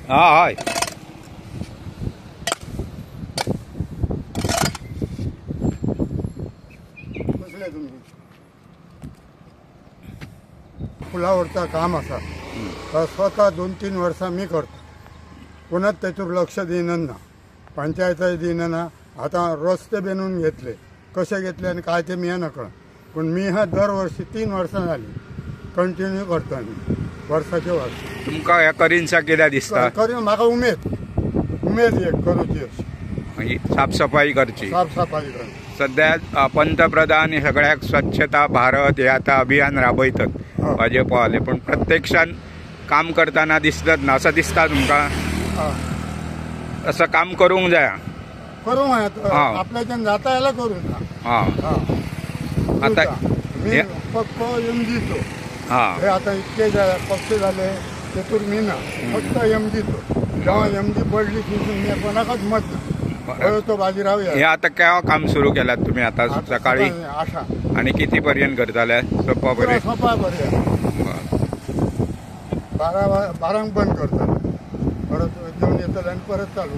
हय पुलावरचा काम असा तर स्वतः 2-3 वर्सां मी करतो. कोणाच त्याच्यावर लक्ष देणं ना, पंचायतही देणं ना. आता रस्ते बनवून घेतले, कसे घेतले आणि काय ते मी नकळं. पण मी हा दरवर्षी 3 वर्सां झाली कंटिन्यू करतो आम्ही वर्साचे वर्स. तुमकां ह्या करीनसा कित्याक दिसता? करून म्हाका उमेद एक करूची अशी साफसफाई करची. साफसफाई करची. सध्या पंतप्रधान सगळ्याक स्वच्छता भारत हे आता अभियान राबयतात भाजपवाले, पण प्रत्यक्षात काम करताना दिसत ना असं दिसता तुमका? असं काम करूंक जाय. करूंक आपल्याच्यान जाता यायला करूं. आता मी फक्त एमजीचो हे आता इतके पक्ष झाले तेतूर मी ना फक्त एमजीचो. जेव्हा एमजी पडली तिथून मी कोणाकच मत ना तो बाजीराव. हे आता केव्हा काम सुरू केलात तुम्ही? आता सकाळी 8 आणि किती पर्यंत करताले? सोपा पर्यंत 12 बंद करतात, परत जेवण येतात आणि परत चालू.